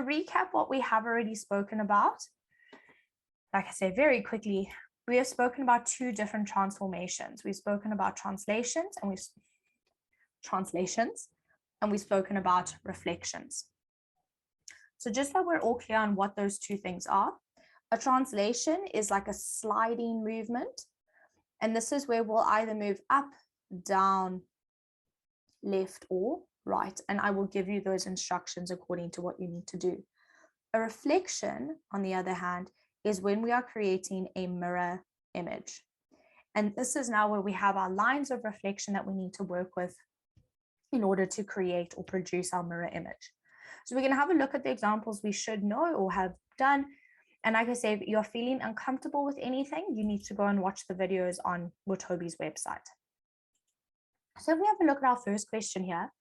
recap what we have already spoken about, like I say very quickly, we have spoken about two different transformations. We've spoken about translations and we've spoken about reflections. So just that we're all clear on what those two things are, a translation is like a sliding movement. And this is where we'll either move up, down, left, or right. And I will give you those instructions according to what you need to do. A reflection, on the other hand, is when we are creating a mirror image. And this is now where we have our lines of reflection that we need to work with in order to create or produce our mirror image. So we're going to have a look at the examples we should know or have done. And like I say, if you're feeling uncomfortable with anything, you need to go and watch the videos on Watobe's website. So if we have a look at our first question here,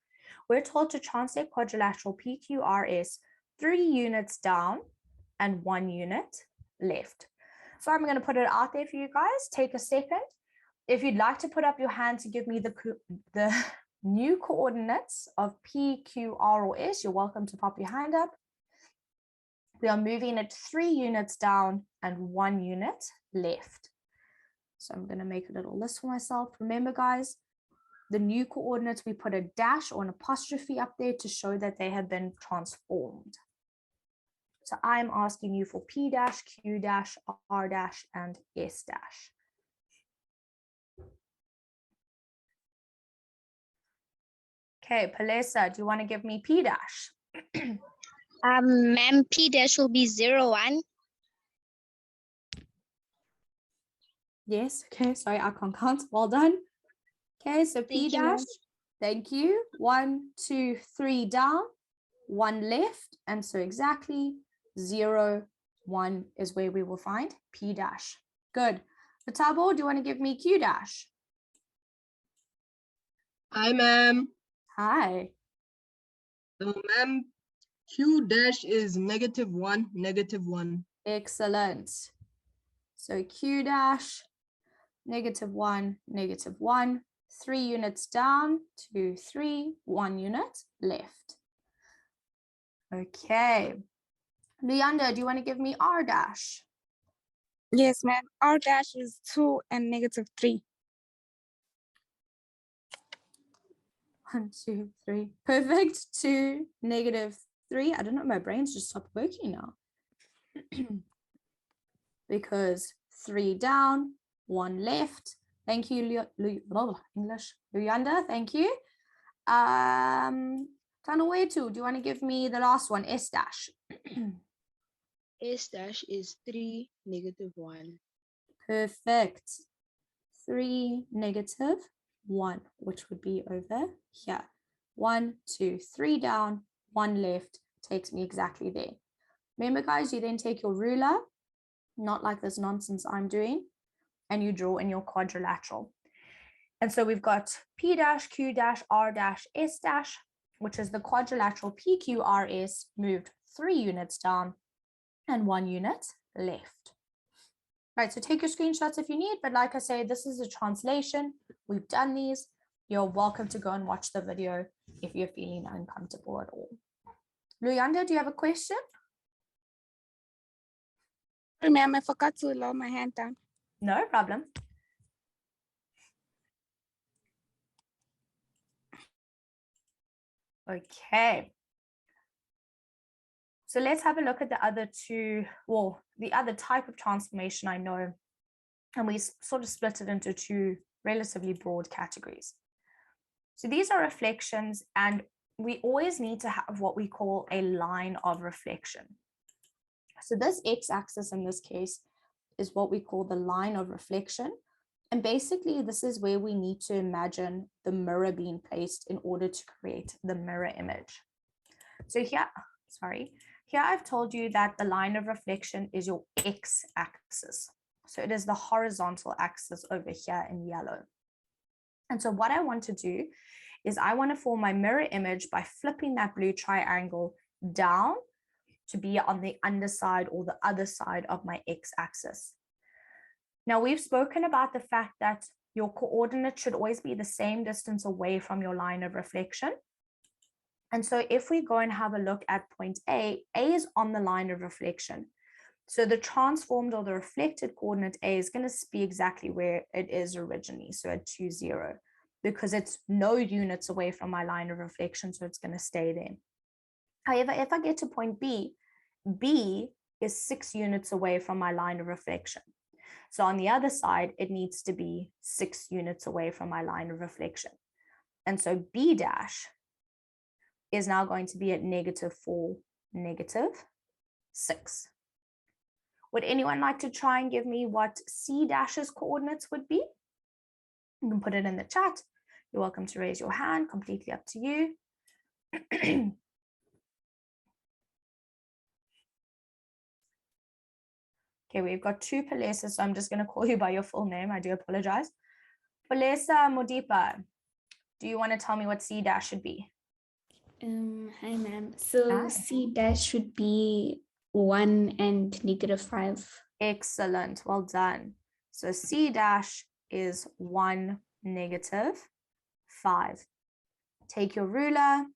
we're told to translate quadrilateral PQRS 3 units down and 1 unit left. So I'm going to put it out there for you guys. Take a second. If you'd like to put up your hand to give me the new coordinates of P, Q, R, or S, you're welcome to pop your hand up. We are moving it 3 units down and 1 unit left. So I'm going to make a little list for myself. Remember, guys, the new coordinates, we put a dash or an apostrophe up there to show that they have been transformed. So I'm asking you for P dash, Q dash, R dash, and S dash. Okay, Palesa, do you want to give me P dash? Ma'am, P dash will be 0, 1. Yes, okay, sorry, I can't count. Well done. Okay, so P dash, thank you. 1, 2, 3 down, 1 left, and so exactly 0, 1 is where we will find P dash. Good. Watobe, do you want to give me Q dash? Hi, ma'am. Hi. So, ma'am, Q dash is -1, -1. Excellent. So Q dash, -1, -1, 3 units down, 2, 3, 1 unit left. Okay. Leander, do you want to give me R dash? Yes, ma'am. R dash is 2 and -3. 1, 2, 3. Perfect. 2, -3. I don't know, my brain's just stopped working now. Because 3 down, 1 left. Thank you, English. Leander, thank you. Tanawetu, do you want to give me the last one, S dash? S dash is 3, -1. Perfect. 3, -1, which would be over here. 1, 2, 3 down, 1 left, takes me exactly there. Remember, guys, you then take your ruler, not like this nonsense I'm doing, and you draw in your quadrilateral. And so we've got P dash, Q dash, R dash, S dash, which is the quadrilateral PQRS moved 3 units down and 1 unit left. Right, so take your screenshots if you need, but like I say, this is a translation. We've done these. You're welcome to go and watch the video if you're feeling uncomfortable at all. Luyanda, do you have a question? Sorry, ma'am, I forgot to lower my hand down. No problem. Okay. So let's have a look at the other two, well, the other type of transformation I know, and we sort of split it into two relatively broad categories. So these are reflections, and we always need to have what we call a line of reflection. So this x-axis in this case is what we call the line of reflection. And basically, this is where we need to imagine the mirror being placed in order to create the mirror image. So here I've told you that the line of reflection is your x-axis. So it is the horizontal axis over here in yellow. And so what I want to do is I want to form my mirror image by flipping that blue triangle down to be on the underside or the other side of my x-axis. Now we've spoken about the fact that your coordinate should always be the same distance away from your line of reflection. And so if we go and have a look at point A is on the line of reflection. So the transformed or the reflected coordinate A is going to be exactly where it is originally, so at 2, 0, because it's no units away from my line of reflection, so it's going to stay there. However, if I get to point B, B is 6 units away from my line of reflection. So on the other side, it needs to be 6 units away from my line of reflection. And so B dash is now going to be at -4, -6. Would anyone like to try and give me what C dash's coordinates would be? You can put it in the chat. You're welcome to raise your hand, completely up to you. Okay, we've got 2 Palesa, so I'm just going to call you by your full name. I do apologize. Palesa Modipa, do you want to tell me what C dash should be? Hi, ma'am. So Hi. C dash should be 1 and -5. Excellent. Well done. So C dash is 1, -5. Take your ruler,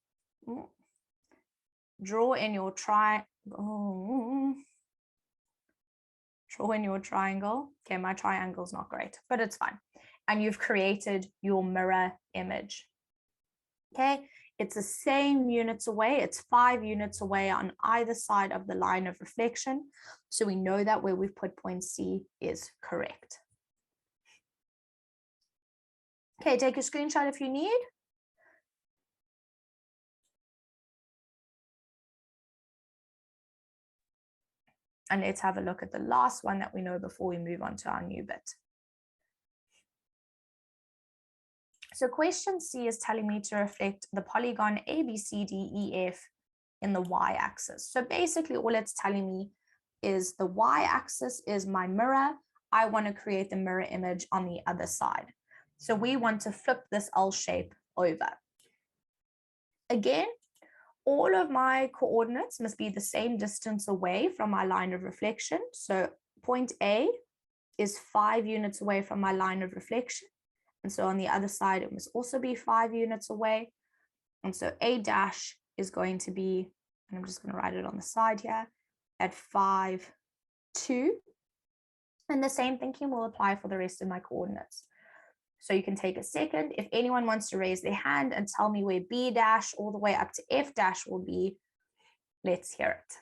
draw in your draw in your triangle. Okay, my triangle's not great, but it's fine. And you've created your mirror image. Okay, it's the same units away. It's 5 units away on either side of the line of reflection. So we know that where we've put point C is correct. Okay, take a screenshot if you need. And let's have a look at the last one that we know before we move on to our new bit. So question C is telling me to reflect the polygon ABCDEF in the y-axis. So basically all it's telling me is the y-axis is my mirror. I want to create the mirror image on the other side. So we want to flip this L shape over. Again, all of my coordinates must be the same distance away from my line of reflection. So point A is 5 units away from my line of reflection. And so on the other side, it must also be 5 units away. And so A dash is going to be, and I'm just going to write it on the side here, at 5, 2. And the same thinking will apply for the rest of my coordinates. So you can take a second. If anyone wants to raise their hand and tell me where B dash all the way up to F dash will be, let's hear it.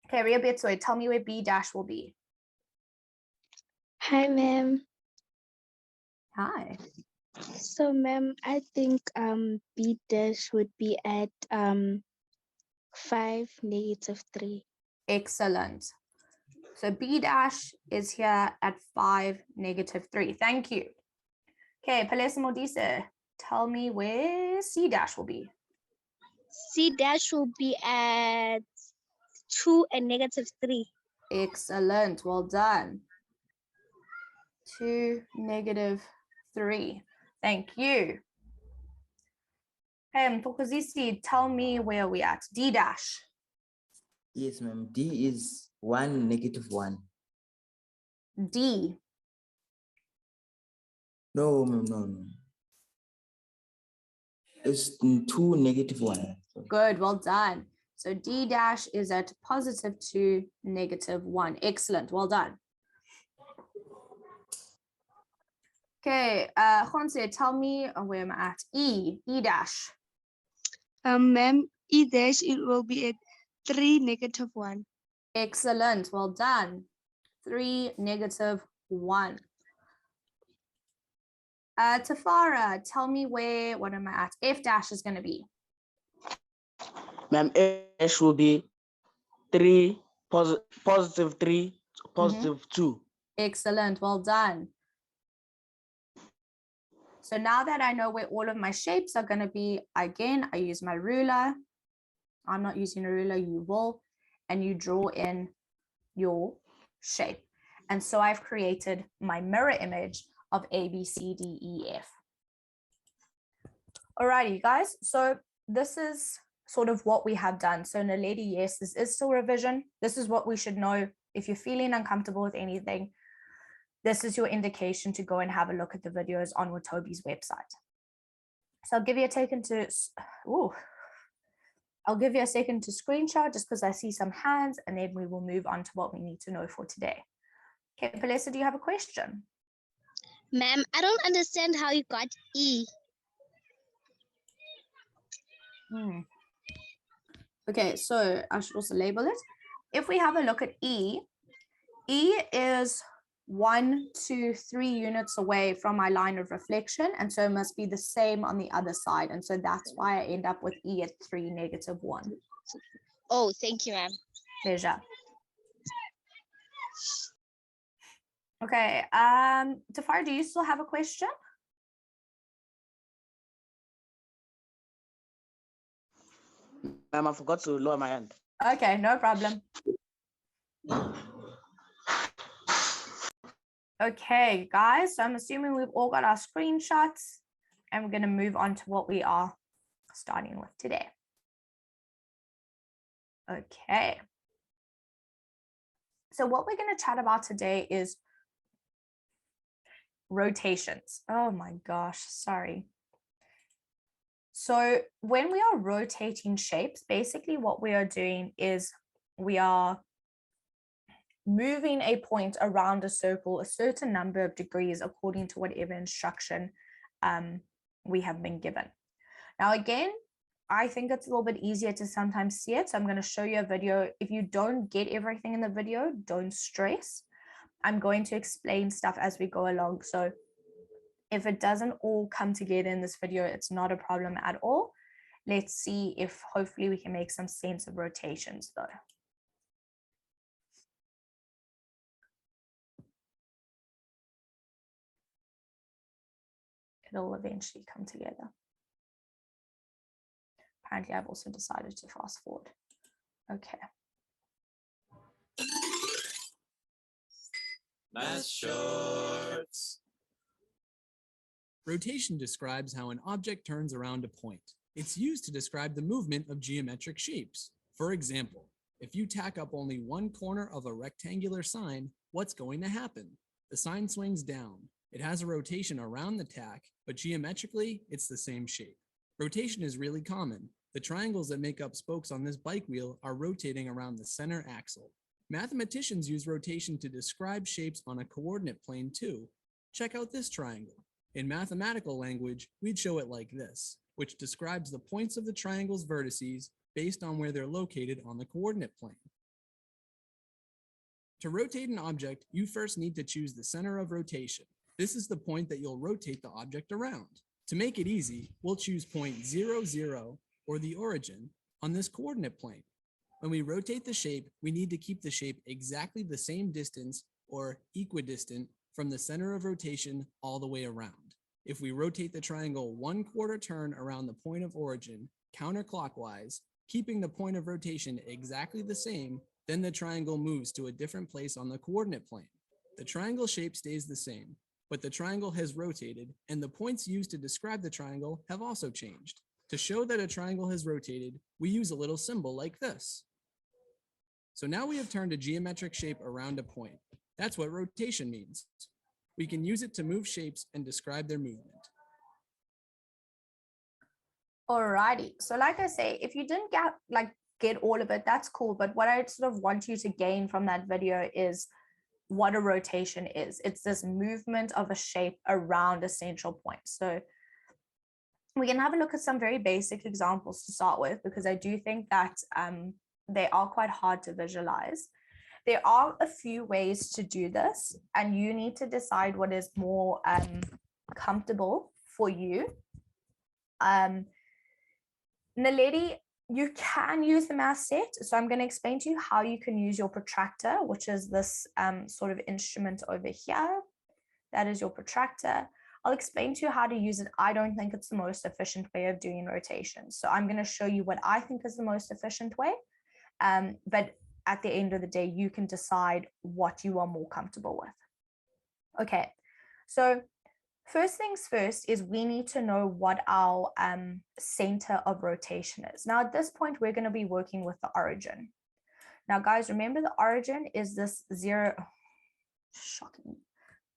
Okay, Ria Betsoy, tell me where B dash will be. Hi, ma'am. Hi. So, ma'am, I think B dash would be at 5, -3. Excellent. So B dash is here at 5, -3. Thank you. Okay, Palesa Modise, tell me where C dash will be. C dash will be at 2 and -3. Excellent, well done. 2, -3. Thank you. Okay, Mtokozisi, tell me where we at. D dash. Yes, ma'am. D is 1, -1. D. No, ma'am, no. It's 2, -1. Good, well done. So D dash is at +2, -1. Excellent, well done. Okay, Jonse, tell me where am I at? E dash. Ma'am, E dash, it will be at 3, -1. Excellent, well done. 3, -1. Tafara, tell me where, what am I at? F dash is going to be. Ma'am, F will be 3, +3, +2. Excellent, well done. So now that I know where all of my shapes are going to be, again, I use my ruler. I'm not using a ruler, you will, and you draw in your shape. And so I've created my mirror image of A, B, C, D, E, F. Alrighty, guys. So this is sort of what we have done. So Naledi, yes, this is still revision. This is what we should know. If you're feeling uncomfortable with anything, this is your indication to go and have a look at the videos on Watobe's website. So I'll give you a take into, ooh, I'll give you a second to screenshot just because I see some hands, and then we will move on to what we need to know for today. Okay, Palesa, do you have a question? Ma'am, I don't understand how you got E. Okay, so I should also label it. If we have a look at E, E is 1, 2, 3 units away from my line of reflection, and so it must be the same on the other side, and so that's why I end up with E at 3, -1. Oh, thank you, ma'am. Pleasure. Okay, Tafari, do you still have a question? Ma'am, I forgot to lower my hand. Okay, no problem. Okay, guys, so I'm assuming we've all got our screenshots, and we're going to move on to what we are starting with today. Okay. So what we're going to chat about today is rotations. Oh my gosh, sorry. So when we are rotating shapes, basically what we are doing is we are moving a point around a circle a certain number of degrees according to whatever instruction we have been given. Now, again, I think it's a little bit easier to sometimes see it. So I'm going to show you a video. If you don't get everything in the video, don't stress. I'm going to explain stuff as we go along. So if it doesn't all come together in this video, it's not a problem at all. Let's see if hopefully we can make some sense of rotations though. It'll eventually come together. Apparently, I've also decided to fast forward. Okay. Math shorts. Rotation describes how an object turns around a point. It's used to describe the movement of geometric shapes. For example, if you tack up only one corner of a rectangular sign, what's going to happen? The sign swings down. It has a rotation around the tack, but geometrically, it's the same shape. Rotation is really common. The triangles that make up spokes on this bike wheel are rotating around the center axle. Mathematicians use rotation to describe shapes on a coordinate plane too. Check out this triangle. In mathematical language, we'd show it like this, which describes the points of the triangle's vertices based on where they're located on the coordinate plane. To rotate an object, you first need to choose the center of rotation. This is the point that you'll rotate the object around. To make it easy, we'll choose point 0, 0, or the origin, on this coordinate plane. When we rotate the shape, we need to keep the shape exactly the same distance or equidistant from the center of rotation all the way around. If we rotate the triangle 1/4 turn around the point of origin counterclockwise, keeping the point of rotation exactly the same, then the triangle moves to a different place on the coordinate plane. The triangle shape stays the same, but the triangle has rotated, and the points used to describe the triangle have also changed. To show that a triangle has rotated, we use a little symbol like this. So now we have turned a geometric shape around a point. That's what rotation means. We can use it to move shapes and describe their movement. Alrighty, so like I say, if you didn't get all of it, that's cool. But what I sort of want you to gain from that video is what a rotation is. It's this movement of a shape around a central point. So we can have a look at some very basic examples to start with, because I do think that they are quite hard to visualize. There are a few ways to do this, and you need to decide what is more comfortable for you. Naledi, you can use the math set. So I'm going to explain to you how you can use your protractor, which is this sort of instrument over here. That is your protractor. I'll explain to you how to use it. I don't think it's the most efficient way of doing rotation. So I'm going to show you what I think is the most efficient way. But at the end of the day, you can decide what you are more comfortable with. Okay, so first things first is we need to know what our center of rotation is. Now, at this point, we're going to be working with the origin. Now, guys, remember the origin is this shocking,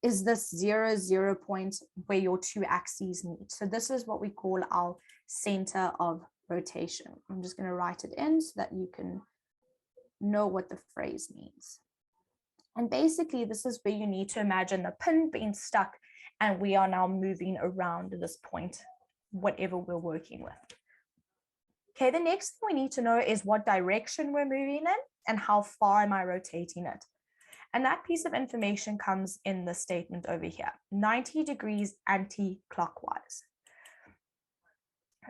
is this 0, 0 point where your two axes meet. So this is what we call our center of rotation. I'm just going to write it in so that you can know what the phrase means. And basically, this is where you need to imagine the pin being stuck and we are now moving around this point, whatever we're working with. Okay, the next thing we need to know is what direction we're moving in and how far am I rotating it. And that piece of information comes in the statement over here, 90 degrees anti-clockwise.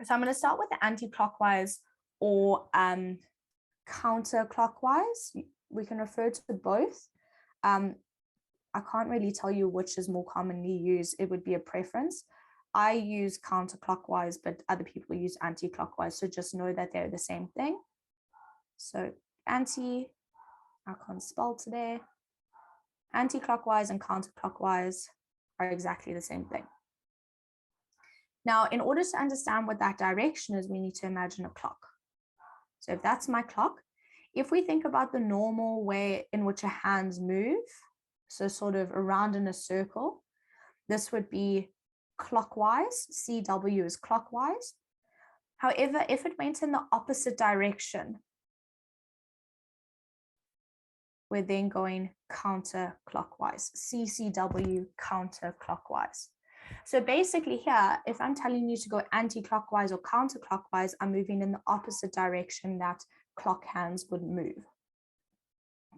So I'm going to start with the anti-clockwise or counter-clockwise. We can refer to both. I can't really tell you which is more commonly used. It would be a preference. I use counterclockwise, but other people use anti-clockwise. So just know that they're the same thing. So anti, I can't spell today. Anti-clockwise and counterclockwise are exactly the same thing. Now, in order to understand what that direction is, we need to imagine a clock. So if that's my clock, if we think about the normal way in which our hands move, so sort of around in a circle, this would be clockwise. CW is clockwise. However, if it went in the opposite direction, we're then going counterclockwise. CCW counterclockwise. So basically here, if I'm telling you to go anti-clockwise or counterclockwise, I'm moving in the opposite direction that clock hands would move.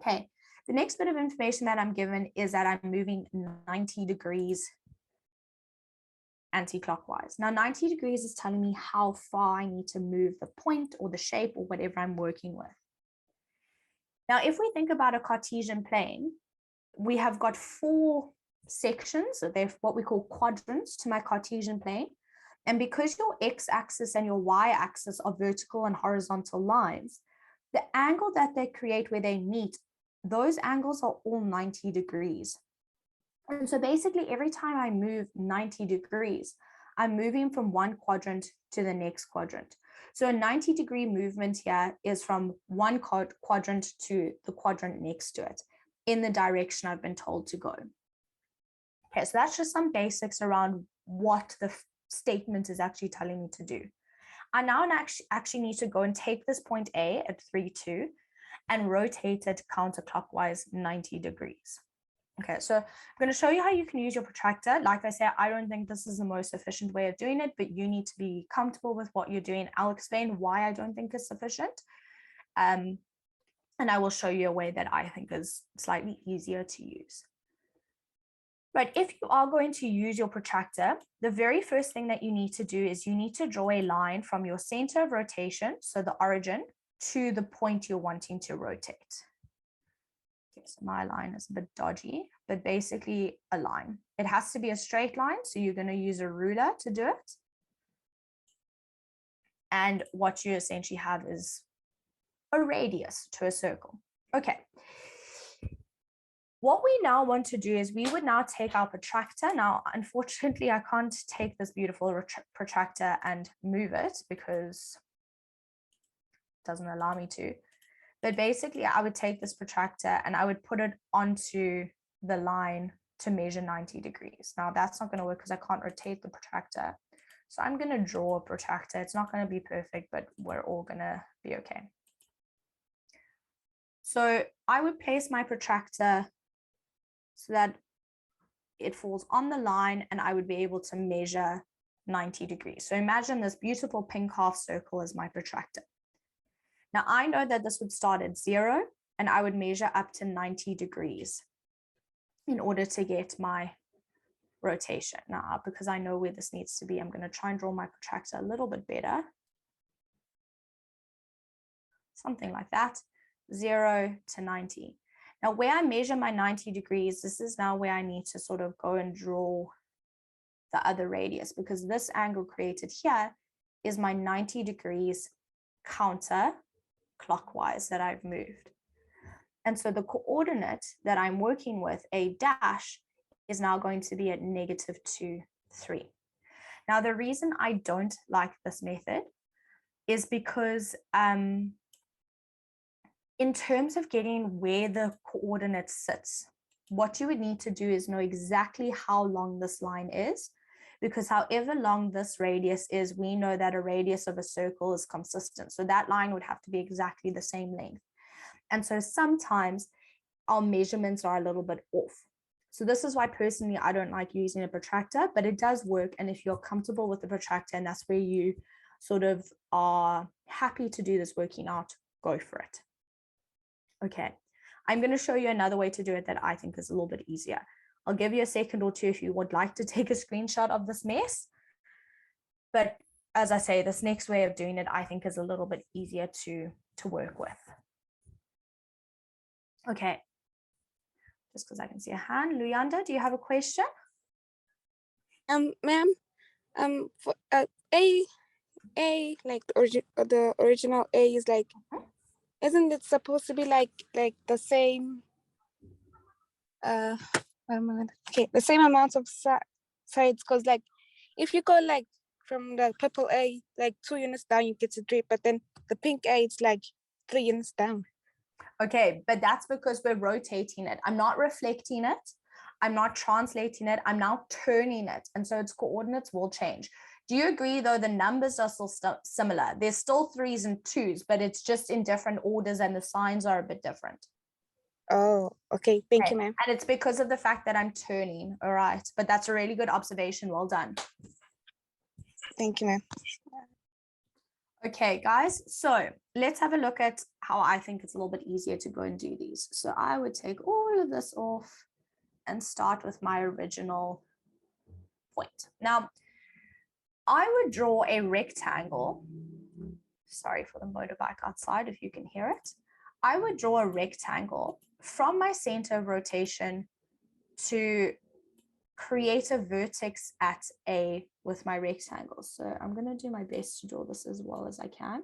Okay, the next bit of information that I'm given is that I'm moving 90 degrees anti-clockwise. Now 90 degrees is telling me how far I need to move the point or the shape or whatever I'm working with. Now, if we think about a Cartesian plane, we have got 4 sections, so they're what we call quadrants to my Cartesian plane. And because your x-axis and your y-axis are vertical and horizontal lines, the angle that they create where they meet, those angles are all 90 degrees. And so basically every time I move 90 degrees, I'm moving from one quadrant to the next quadrant. So a 90-degree movement here is from one quadrant to the quadrant next to it in the direction I've been told to go. Okay, so that's just some basics around what the statement is actually telling me to do. I now actually need to go and take this point A at 3, 2 and rotate it counterclockwise 90 degrees. Okay, so I'm going to show you how you can use your protractor. Like I said, I don't think this is the most efficient way of doing it, but you need to be comfortable with what you're doing. I'll explain why I don't think it's sufficient. And I will show you a way that I think is slightly easier to use. But if you are going to use your protractor, the very first thing that you need to do is you need to draw a line from your center of rotation, so the origin, to the point you're wanting to rotate. Okay, so my line is a bit dodgy, but basically a line. It has to be a straight line, so you're going to use a ruler to do it. And what you essentially have is a radius to a circle. Okay. What we now want to do is we would now take our protractor. Now, unfortunately, I can't take this beautiful protractor and move it because it doesn't allow me to. But basically, I would take this protractor and I would put it onto the line to measure 90 degrees. Now, that's not going to work because I can't rotate the protractor. So I'm going to draw a protractor. It's not going to be perfect, but we're all going to be okay. So I would place my protractor so that it falls on the line and I would be able to measure 90 degrees. So imagine this beautiful pink half circle as my protractor. Now I know that this would start at 0 and I would measure up to 90 degrees in order to get my rotation. Now, because I know where this needs to be, I'm going to try and draw my protractor a little bit better. Something like that, 0 to 90. Now, where I measure my 90 degrees, this is now where I need to sort of go and draw the other radius, because this angle created here is my 90 degrees counter-clockwise that I've moved. And so the coordinate that I'm working with, a dash, is now going to be at -2, 3. Now, the reason I don't like this method is because in terms of getting where the coordinate sits, what you would need to do is know exactly how long this line is, because however long this radius is, we know that a radius of a circle is consistent. So that line would have to be exactly the same length. And so sometimes our measurements are a little bit off. So this is why personally, I don't like using a protractor, but it does work. And if you're comfortable with the protractor and that's where you sort of are happy to do this working out, go for it. Okay, I'm going to show you another way to do it that I think is a little bit easier. I'll give you a second or two if you would like to take a screenshot of this mess. But as I say, this next way of doing it, I think is a little bit easier to work with. Okay, just because I can see a hand. Luyanda, do you have a question? Ma'am, for A, like the original A is like, isn't it supposed to be like the same? Okay, the same amount of sides, because like if you go like from the purple A, like 2 units down, you get to 3, but then the pink A, it's like 3 units down. Okay, but that's because we're rotating it. I'm not reflecting it. I'm not translating it. I'm now turning it. And so its coordinates will change. Do you agree, though, the numbers are still similar? There's still 3s and 2s, but it's just in different orders and the signs are a bit different. Oh, okay. Thank you, ma'am. And it's because of the fact that I'm turning. All right. But that's a really good observation. Well done. Thank you, ma'am. Okay, guys, so let's have a look at how I think it's a little bit easier to go and do these. So I would take all of this off and start with my original point. Now, I would draw a rectangle. Sorry for the motorbike outside if you can hear it. I would draw a rectangle from my center of rotation to create a vertex at A with my rectangle. So I'm going to do my best to draw this as well as I can.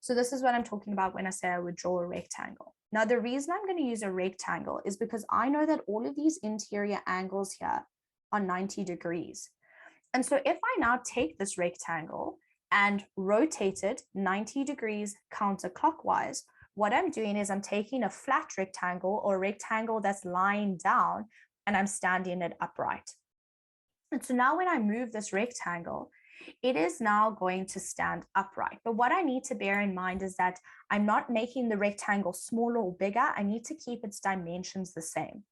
So this is what I'm talking about when I say I would draw a rectangle. Now, the reason I'm going to use a rectangle is because I know that all of these interior angles here are 90 degrees. And so if I now take this rectangle and rotate it 90 degrees counterclockwise, what I'm doing is I'm taking a flat rectangle or a rectangle that's lying down and I'm standing it upright. And so now when I move this rectangle, it is now going to stand upright. But what I need to bear in mind is that I'm not making the rectangle smaller or bigger. I need to keep its dimensions the same.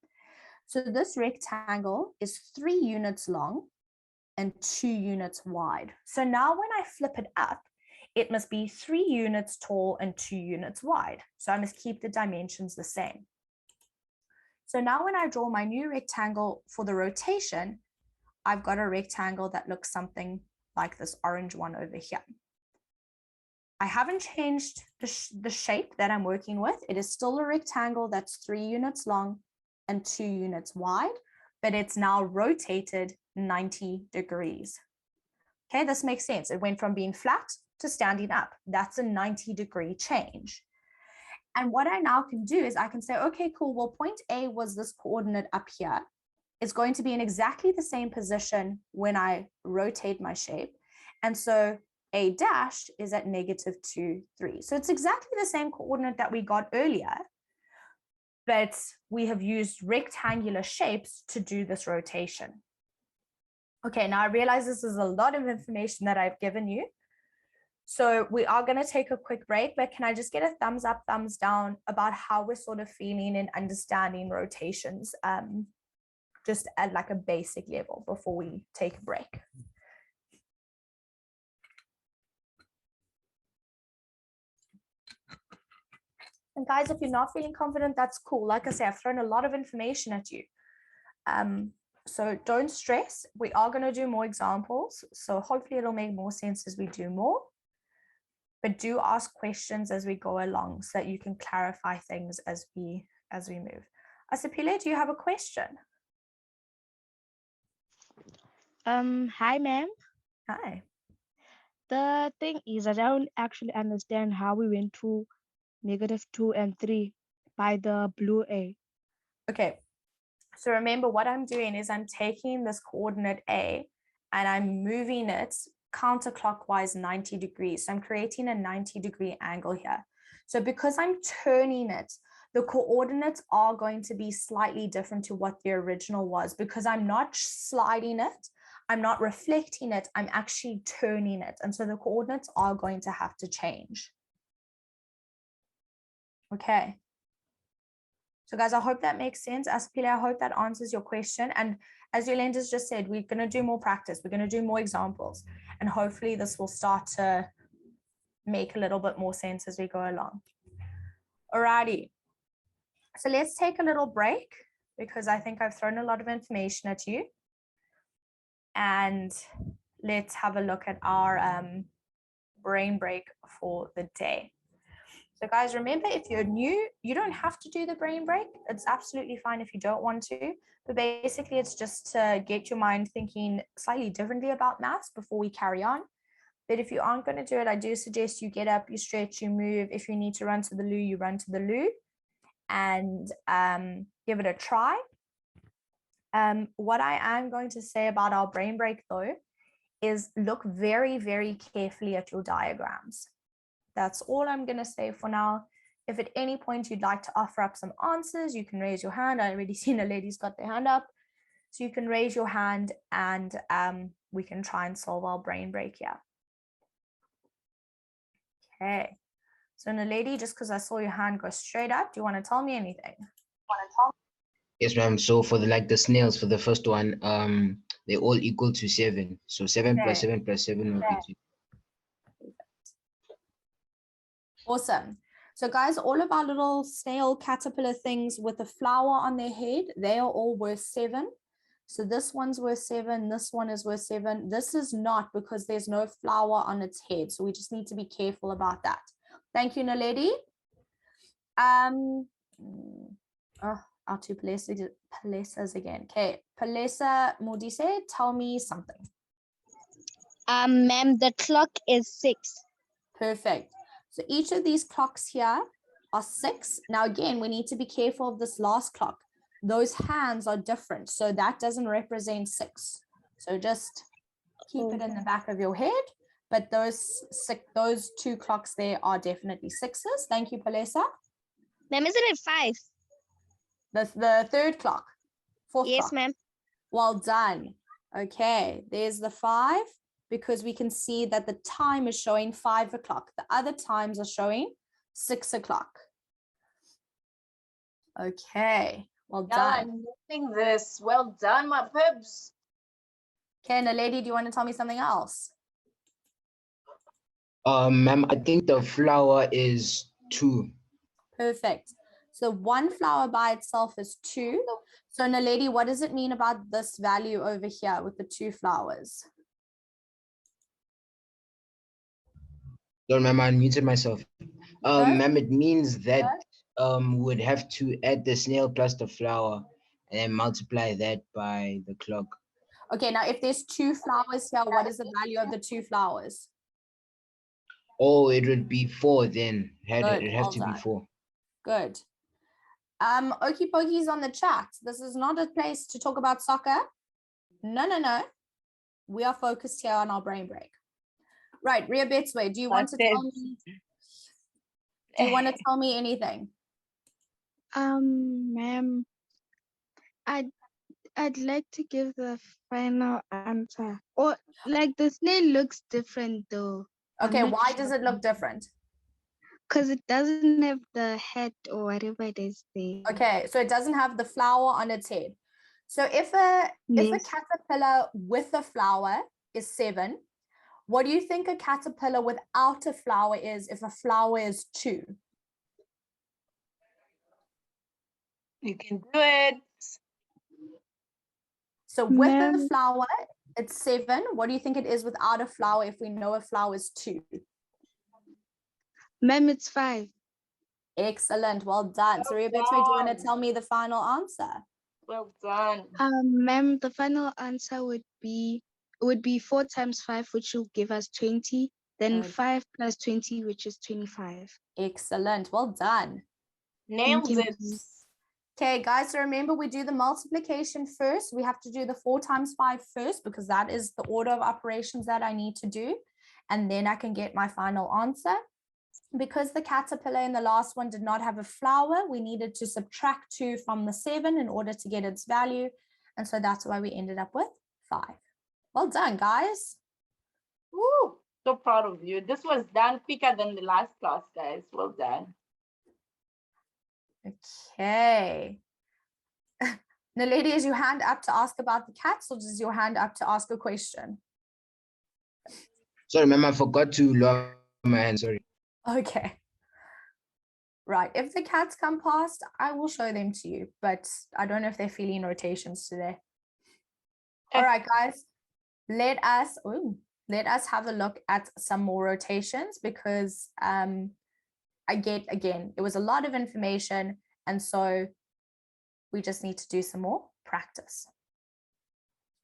So this rectangle is 3 units long and 2 units wide. So now when I flip it up, it must be 3 units tall and 2 units wide. So I must keep the dimensions the same. So now when I draw my new rectangle for the rotation, I've got a rectangle that looks something like this orange one over here. I haven't changed the shape that I'm working with. It is still a rectangle that's 3 units long and 2 units wide, but it's now rotated 90 degrees. Okay, this makes sense. It went from being flat to standing up. That's a 90-degree change. And what I now can do is I can say, okay, cool. Well, point A was this coordinate up here. It's going to be in exactly the same position when I rotate my shape. And so A dash is at -2, 3. So it's exactly the same coordinate that we got earlier, but we have used rectangular shapes to do this rotation. Okay, now I realize this is a lot of information that I've given you. So we are going to take a quick break, but can I just get a thumbs up, thumbs down about how we're sort of feeling and understanding rotations, just at like a basic level before we take a break. And guys, if you're not feeling confident, that's cool. Like I say, I've thrown a lot of information at you. So don't stress. We are going to do more examples. So hopefully it'll make more sense as we do more. But do ask questions as we go along so that you can clarify things as we move. Asipile, do you have a question? Hi, ma'am. Hi. The thing is, I don't actually understand how we went to -2 and 3 by the blue A. Okay. So remember what I'm doing is I'm taking this coordinate A and I'm moving it counterclockwise 90 degrees. So I'm creating a 90-degree angle here. So because I'm turning it, the coordinates are going to be slightly different to what the original was because I'm not sliding it. I'm not reflecting it, I'm actually turning it. And so the coordinates are going to have to change. Okay. So guys, I hope that makes sense. Aspile, I hope that answers your question. And as Yolanda's just said, we're going to do more practice. We're going to do more examples. And hopefully this will start to make a little bit more sense as we go along. Alrighty. So let's take a little break because I think I've thrown a lot of information at you. And let's have a look at our brain break for the day. So guys, remember, if you're new, you don't have to do the brain break. It's absolutely fine if you don't want to. But basically, it's just to get your mind thinking slightly differently about maths before we carry on. But if you aren't going to do it, I do suggest you get up, you stretch, you move. If you need to run to the loo, you run to the loo and give it a try. What I am going to say about our brain break, though, is look very, very carefully at your diagrams. That's all I'm going to say for now. If at any point you'd like to offer up some answers, you can raise your hand. I already seen a lady's got their hand up. So you can raise your hand and we can try and solve our brain break here. Okay. So Naledi, just because I saw your hand go straight up, do you want to tell me anything? Yes, ma'am. So for the snails, for the first one, they're all equal to 7. So 7 plus 7 plus 7 will be 2. Awesome. So guys, all of our little snail caterpillar things with a flower on their head, they are all worth 7. So this one's worth 7. This one is worth 7. This is not because there's no flower on its head. So we just need to be careful about that. Thank you, Naledi. Our two Palesas again. Okay, Palesa Modise, tell me something. Ma'am, the clock is 6. Perfect. So each of these clocks here are 6. Now, again, we need to be careful of this last clock. Those hands are different. So that doesn't represent 6. So just keep it in the back of your head. But those 2 clocks there are definitely 6s. Thank you, Palesa. Ma'am, isn't it 5? The third clock. 4th Yes, clock. ma'am. Well done. Okay, there's the 5. Because we can see that the time is showing 5 o'clock. The other times are showing 6 o'clock. Okay, well done. I'm missing this. Well done, my pibs. Okay, Naledi, do you want to tell me something else? Ma'am, I think the flower is 2. Perfect. So 1 flower by itself is 2. So Naledi, what does it mean about this value over here with the 2 flowers? Sorry, ma'am, I unmuted myself. No? Ma'am, it means that would have to add the snail plus the flower and then multiply that by the clock. Okay, now if there's 2 flowers here, what is the value of the 2 flowers? Oh, it would be 4 then. Good, It have well to done. be 4. Good. Okie pokies on the chat. This is not a place to talk about soccer. No. We are focused here on our brain break. Right, Ria Betsway, do you want to tell me? Do you want to tell me anything? Ma'am, I'd like to give the final answer. Or like the snail looks different though. Okay, why does it look different? Because it doesn't have the head or whatever it is there. Okay, so it doesn't have the flower on its head. So if a caterpillar with a flower is 7, what do you think a caterpillar without a flower is if a flower is 2? You can do it. So with a flower, it's 7. What do you think it is without a flower if we know a flower is 2? Ma'am, it's 5. Excellent, well done. So Rebecca, do you want to tell me the final answer? Well done. Ma'am, the final answer would be 4 times 5, which will give us 20. Then Good. 5 plus 20, which is 25. Excellent, well done. Nailed it. Okay, guys, so remember we do the multiplication first. We have to do the 4 times 5 first because that is the order of operations that I need to do. And then I can get my final answer. Because the caterpillar in the last one did not have a flower, we needed to subtract 2 from the 7 in order to get its value. And so that's why we ended up with 5. Well done, guys. Woo, so proud of you. This was done quicker than the last class, guys. Well done. Okay. Naledi, is your hand up to ask about the cats, or is your hand up to ask a question? Sorry, ma'am, I forgot to lower my hand. Sorry. Okay. Right. If the cats come past, I will show them to you, but I don't know if they're feeling rotations today. All right, guys, let us have a look at some more rotations, because again, it was a lot of information, and so we just need to do some more practice.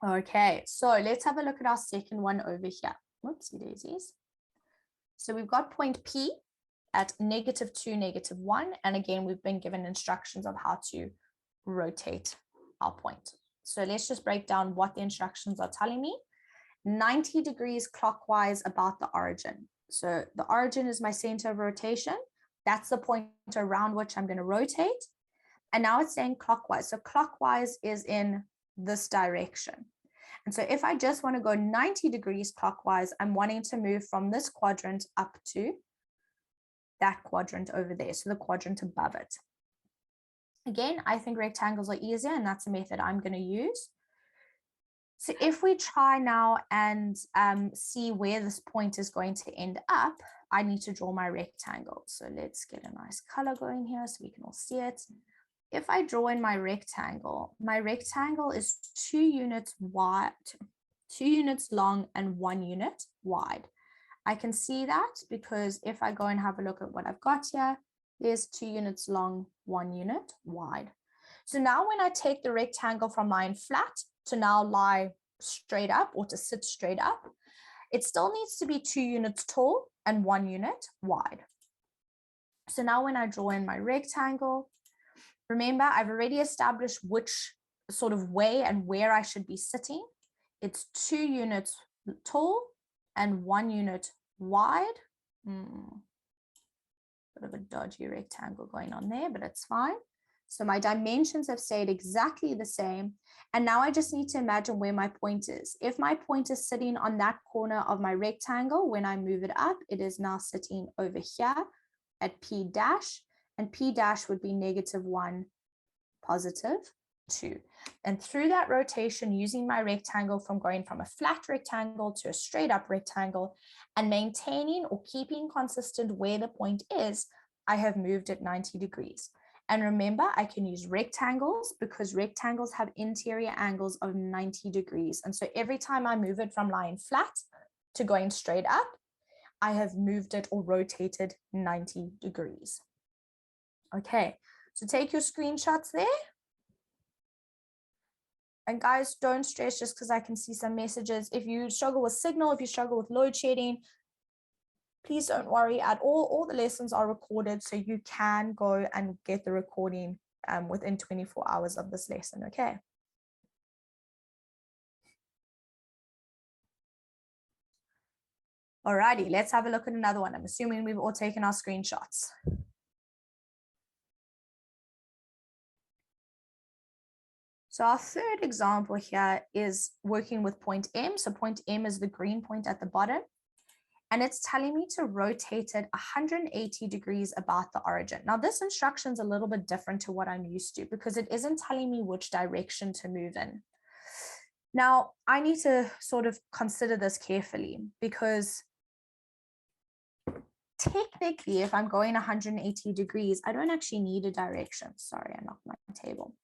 Okay, so let's have a look at our second one over here. Whoopsie daisies. So we've got point P at -2, -1. And again, we've been given instructions of how to rotate our point. So let's just break down what the instructions are telling me. 90 degrees clockwise about the origin. So the origin is my center of rotation. That's the point around which I'm going to rotate. And now it's saying clockwise. So clockwise is in this direction. And so if I just want to go 90 degrees clockwise, I'm wanting to move from this quadrant up to that quadrant over there. So the quadrant above it. Again, I think rectangles are easier, and that's a method I'm going to use. So if we try now and see where this point is going to end up, I need to draw my rectangle. So let's get a nice color going here so we can all see it. If I draw in my rectangle is 2 units wide, 2 units long and 1 unit wide. I can see that because if I go and have a look at what I've got here, there's 2 units long, 1 unit wide. So now when I take the rectangle from lying flat to now lie straight up or to sit straight up, it still needs to be 2 units tall and 1 unit wide. So now when I draw in my rectangle, remember, I've already established which sort of way and where I should be sitting. It's 2 units tall and 1 unit wide. Bit of a dodgy rectangle going on there, but it's fine. So my dimensions have stayed exactly the same. And now I just need to imagine where my point is. If my point is sitting on that corner of my rectangle, when I move it up, it is now sitting over here at P dash. And P dash would be -1, +2. And through that rotation, using my rectangle from going from a flat rectangle to a straight up rectangle and maintaining or keeping consistent where the point is, I have moved it 90 degrees. And remember, I can use rectangles because rectangles have interior angles of 90 degrees. And so every time I move it from lying flat to going straight up, I have moved it or rotated 90 degrees. Okay, so take your screenshots there. And guys, don't stress just because I can see some messages. If you struggle with signal, if you struggle with load shedding, please don't worry at all. All the lessons are recorded, so you can go and get the recording within 24 hours of this lesson, okay? Alrighty, let's have a look at another one. I'm assuming we've all taken our screenshots. So our third example here is working with point M. So point M is the green point at the bottom. And it's telling me to rotate it 180 degrees about the origin. Now this instruction is a little bit different to what I'm used to because it isn't telling me which direction to move in. Now I need to sort of consider this carefully because technically if I'm going 180 degrees, I don't actually need a direction. Sorry, I knocked my table.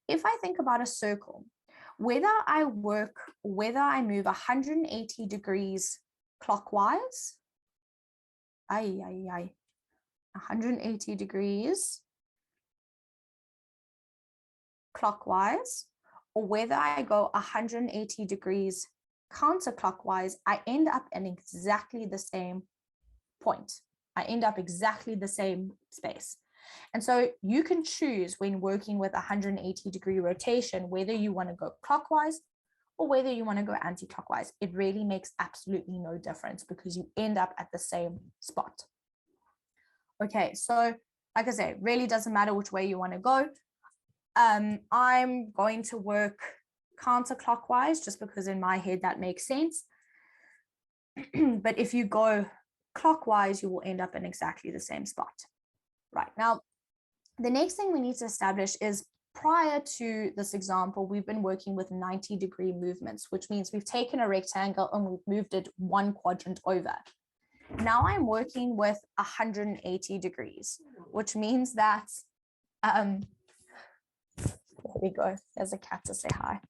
If I think about a circle, whether I move 180 degrees clockwise, 180 degrees clockwise, or whether I go 180 degrees counterclockwise, I end up in exactly the same point. I end up exactly the same space. And so you can choose when working with 180 degree rotation, whether you want to go clockwise or whether you want to go anti-clockwise. It really makes absolutely no difference because you end up at the same spot. Okay, so like I say, it really doesn't matter which way you want to go. I'm going to work counterclockwise, just because in my head that makes sense. But if you go clockwise, you will end up in exactly the same spot. Right, now, the next thing we need to establish is prior to this example, we've been working with 90-degree movements, which means we've taken a rectangle and we've moved it one quadrant over. Now I'm working with 180 degrees, which means that, there we go, there's a cat to say hi.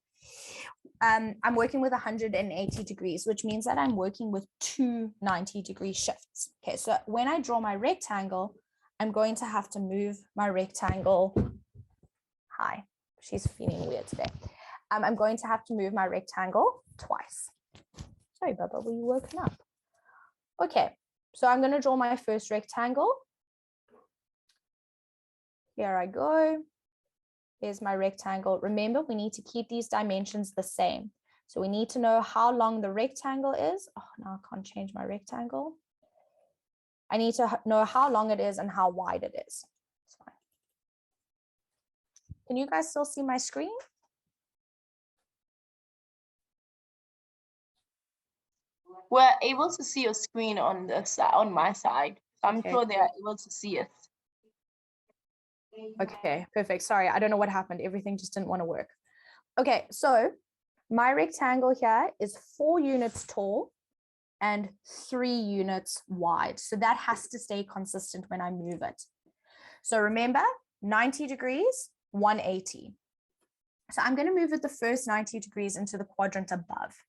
I'm working with 180 degrees, which means that I'm working with two 90-degree shifts. Okay, so when I draw my rectangle, I'm going to have to move my rectangle. Hi, she's feeling weird today. I'm going to have to move my rectangle twice. Sorry, Bubba, were you woken up? Okay, so I'm going to draw my first rectangle. Here I go. Here's my rectangle. Remember, we need to keep these dimensions the same. So we need to know how long the rectangle is. Oh, now I can't change my rectangle. I need to know how long it is and how wide it is. It's fine. Can you guys still see my screen? We're able to see your screen on the side, on my side. So I'm sure they are able to see it. Okay, perfect. Sorry, I don't know what happened. Everything just didn't want to work. Okay, so my rectangle here is 4 units tall and 3 units wide. So that has to stay consistent when I move it. So remember, 90 degrees, 180. So I'm going to move it the first 90 degrees into the quadrant above.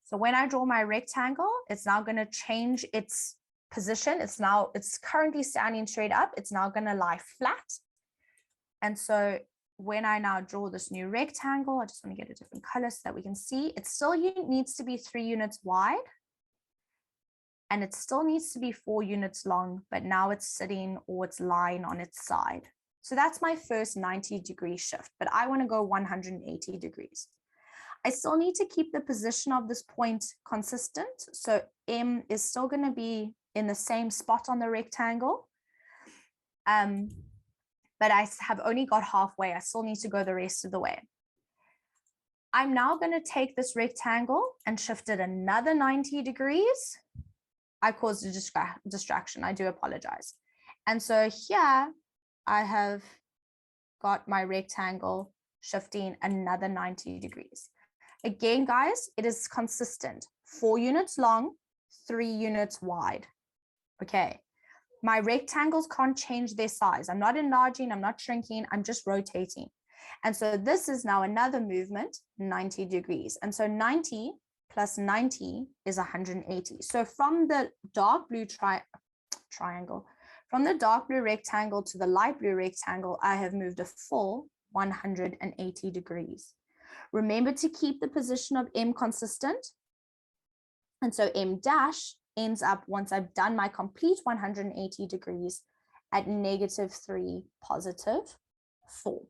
So when I draw my rectangle, it's now going to change its position. It's currently standing straight up. It's now going to lie flat. And so when I now draw this new rectangle, I just want to get a different color so that we can see, it still needs to be 3 units wide. And it still needs to be 4 units long, but now it's sitting or it's lying on its side. So that's my first 90-degree shift, but I want to go 180 degrees. I still need to keep the position of this point consistent. So M is still going to be in the same spot on the rectangle. But I have only got halfway. I still need to go the rest of the way. I'm now going to take this rectangle and shift it another 90 degrees. I caused a distraction. I do apologize. And so here I have got my rectangle shifting another 90 degrees. Again, guys, it is consistent. 4 units long, 3 units wide. Okay. My rectangles can't change their size. I'm not enlarging, I'm not shrinking, I'm just rotating. And so this is now another movement, 90 degrees. And so 90 plus 90 is 180. So from the dark blue triangle, from the dark blue rectangle to the light blue rectangle, I have moved a full 180 degrees. Remember to keep the position of M consistent. And so M dash ends up, once I've done my complete 180 degrees, at -3, +4.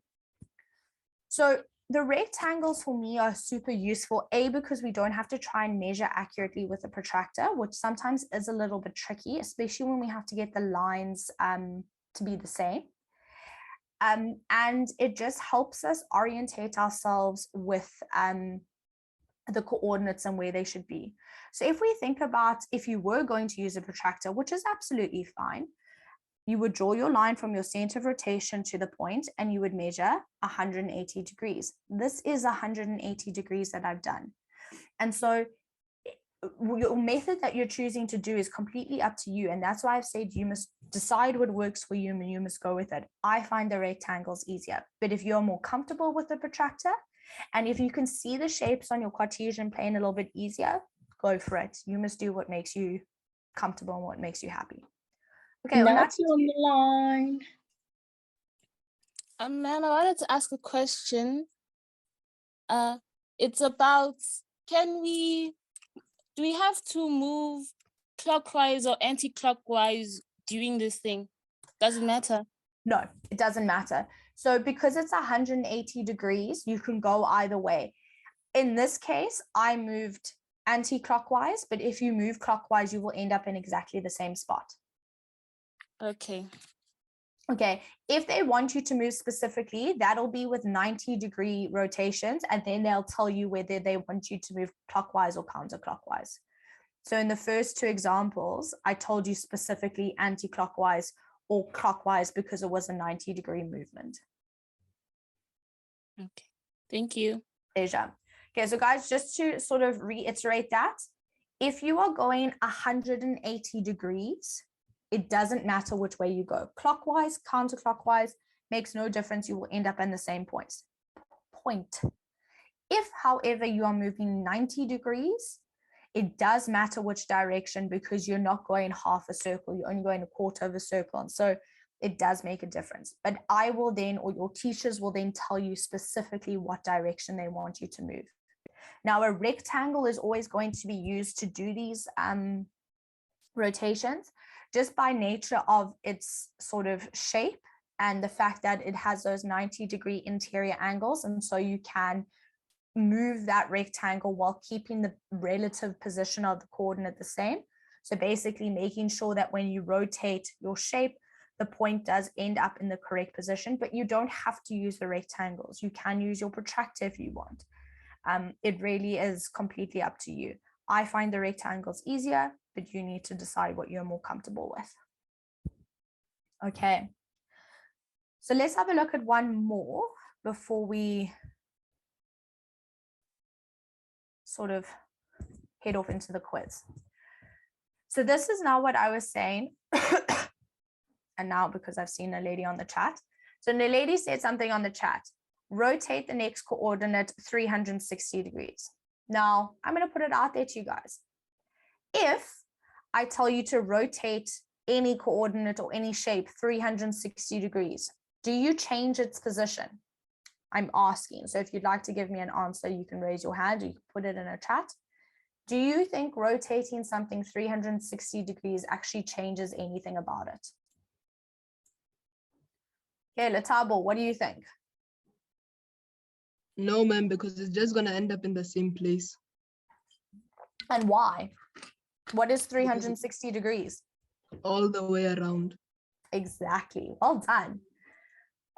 So the rectangles for me are super useful, A, because we don't have to try and measure accurately with a protractor, which sometimes is a little bit tricky, especially when we have to get the lines to be the same. And it just helps us orientate ourselves with the coordinates and where they should be. So if we think about if you were going to use a protractor, which is absolutely fine, you would draw your line from your center of rotation to the point and you would measure 180 degrees. This is 180 degrees that I've done. And so your method that you're choosing to do is completely up to you. And that's why I've said you must decide what works for you and you must go with it. I find the rectangles easier, but if you're more comfortable with the protractor, and if you can see the shapes on your Cartesian plane a little bit easier, go for it. You must do what makes you comfortable and what makes you happy. Okay, That's on the line. Ma'am, I wanted to ask a question. It's about, do we have to move clockwise or anti-clockwise during this thing? Does it matter? No, it doesn't matter. So because it's 180 degrees, you can go either way. In this case, I moved anti-clockwise, but if you move clockwise, you will end up in exactly the same spot. Okay. Okay, if they want you to move specifically, that'll be with 90-degree rotations, and then they'll tell you whether they want you to move clockwise or counterclockwise. So in the first two examples, I told you specifically anti-clockwise or clockwise because it was a 90-degree movement. Okay, thank you. Pleasure. Okay, so guys, just to sort of reiterate that, if you are going 180 degrees, it doesn't matter which way you go. Clockwise, counterclockwise, makes no difference. You will end up in the same point. If, however, you are moving 90 degrees, it does matter which direction because you're not going half a circle. You're only going a quarter of a circle. And so it does make a difference. But I will then, or your teachers will then tell you specifically what direction they want you to move. Now, a rectangle is always going to be used to do these rotations, just by nature of its sort of shape and the fact that it has those 90-degree interior angles. And so you can move that rectangle while keeping the relative position of the coordinate the same. So basically making sure that when you rotate your shape, the point does end up in the correct position, but you don't have to use the rectangles. You can use your protractor if you want. It really is completely up to you. I find the rectangles easier, but you need to decide what you're more comfortable with. Okay. So let's have a look at one more before we sort of head off into the quiz. So this is now what I was saying. And now because I've seen a lady on the chat. So the lady said something on the chat. Rotate the next coordinate 360 degrees. Now, I'm going to put it out there to you guys. If I tell you to rotate any coordinate or any shape 360 degrees, do you change its position? I'm asking. So if you'd like to give me an answer, you can raise your hand or you can put it in a chat. Do you think rotating something 360 degrees actually changes anything about it? Okay, Latabo, what do you think? No, ma'am, because it's just gonna end up in the same place. And why? What is 360 degrees? All the way around. Exactly. Well done.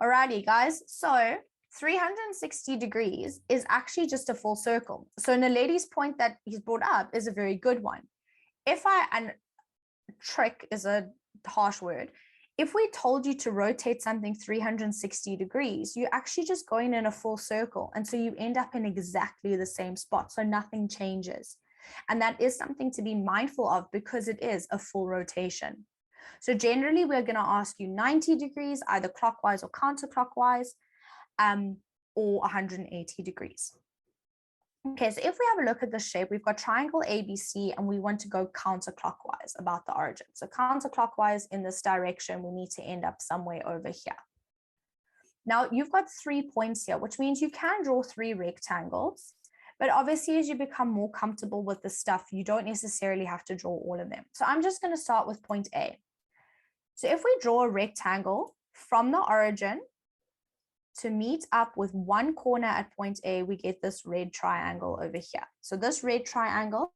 Alrighty, guys. So 360 degrees is actually just a full circle. So Naledi's point that he's brought up is a very good one. And trick is a harsh word. If we told you to rotate something 360 degrees, you're actually just going in a full circle. And so you end up in exactly the same spot. So nothing changes. And that is something to be mindful of because it is a full rotation. So generally, we're going to ask you 90 degrees, either clockwise or counterclockwise, or 180 degrees. Okay, so if we have a look at the shape, we've got triangle ABC and we want to go counterclockwise about the origin. So counterclockwise in this direction, we need to end up somewhere over here. Now you've got 3 points here, which means you can draw 3 rectangles, but obviously as you become more comfortable with the stuff, you don't necessarily have to draw all of them. So I'm just going to start with point A. So if we draw a rectangle from the origin to meet up with one corner at point A, we get this red triangle over here. So this red triangle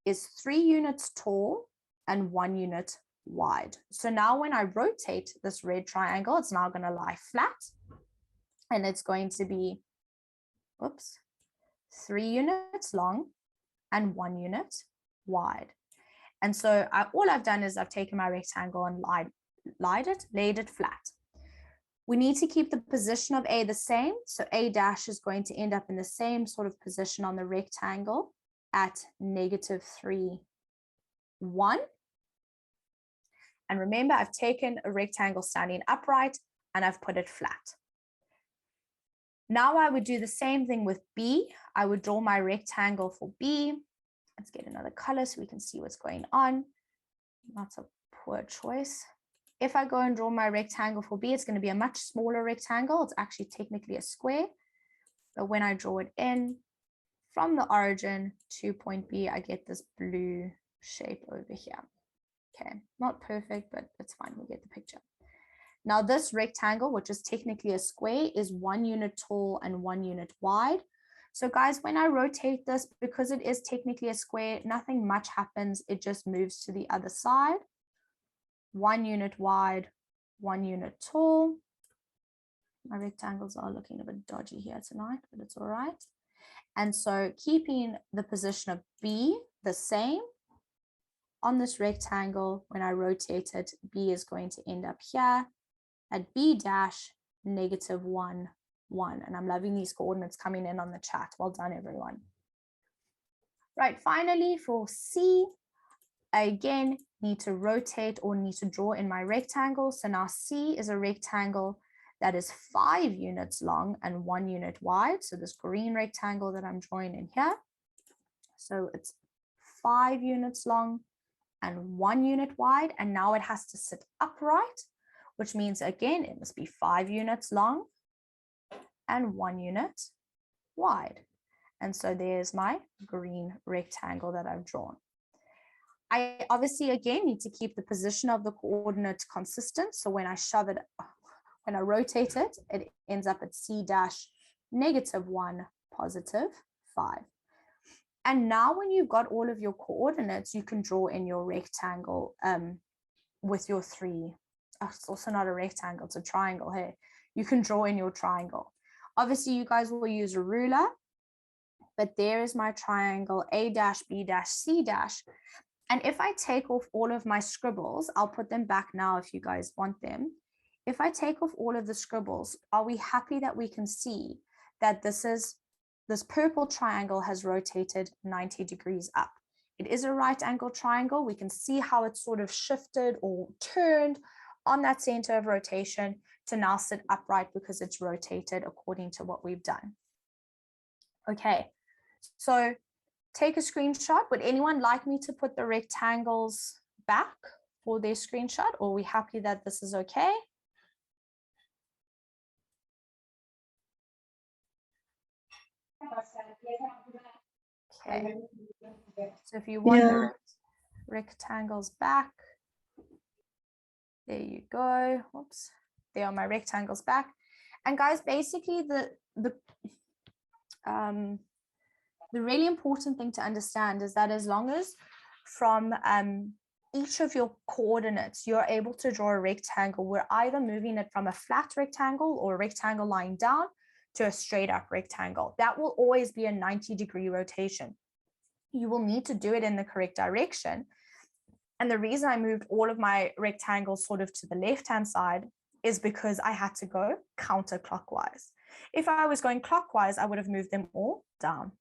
is 3 units tall and 1 unit wide. So now when I rotate this red triangle, it's now going to lie flat and it's going to be, 3 units long and 1 unit wide. And so all I've done is I've taken my rectangle and laid it flat. We need to keep the position of A the same. So A dash is going to end up in the same sort of position on the rectangle at -3, 1. And remember, I've taken a rectangle standing upright and I've put it flat. Now I would do the same thing with B. I would draw my rectangle for B. Let's get another color so we can see what's going on. That's a poor choice. If I go and draw my rectangle for B, it's going to be a much smaller rectangle. It's actually technically a square. But when I draw it in from the origin to point B, I get this blue shape over here. Okay, not perfect, but it's fine. We'll get the picture. Now this rectangle, which is technically a square, is 1 unit tall and 1 unit wide. So guys, when I rotate this, because it is technically a square, nothing much happens. It just moves to the other side. 1 unit wide, 1 unit tall. My rectangles are looking a bit dodgy here tonight, but it's all right. And so keeping the position of B the same on this rectangle, when I rotate it, B is going to end up here at B dash negative 1, 1. And I'm loving these coordinates coming in on the chat. Well done, everyone. Right, finally for C, I again need to rotate or need to draw in my rectangle. So now C is a rectangle that is 5 units long and 1 unit wide. So this green rectangle that I'm drawing in here. So it's 5 units long and 1 unit wide. And now it has to sit upright, which means again, it must be 5 units long and 1 unit wide. And so there's my green rectangle that I've drawn. I obviously again need to keep the position of the coordinate consistent. So when I shove it, when I rotate it, it ends up at C dash negative 1 positive 5. And now when you've got all of your coordinates, you can draw in your rectangle with your 3. Oh, it's also not a rectangle, it's a triangle here. You can draw in your triangle. Obviously, you guys will use a ruler, but there is my triangle A dash B dash C dash. And if I take off all of my scribbles, I'll put them back now if you guys want them. If I take off all of the scribbles, are we happy that we can see that this purple triangle has rotated 90 degrees up? It is a right angle triangle. We can see how it's sort of shifted or turned on that center of rotation to now sit upright because it's rotated according to what we've done. Okay, so take a screenshot. Would anyone like me to put the rectangles back for their screenshot, or are we happy that this is okay? Okay, so if you want the rectangles back, there you go. Whoops, there are my rectangles back. And guys, basically the really important thing to understand is that as long as from each of your coordinates, you're able to draw a rectangle, we're either moving it from a flat rectangle or a rectangle lying down to a straight up rectangle. That will always be a 90-degree rotation. You will need to do it in the correct direction. And the reason I moved all of my rectangles sort of to the left-hand side is because I had to go counterclockwise. If I was going clockwise, I would have moved them all down.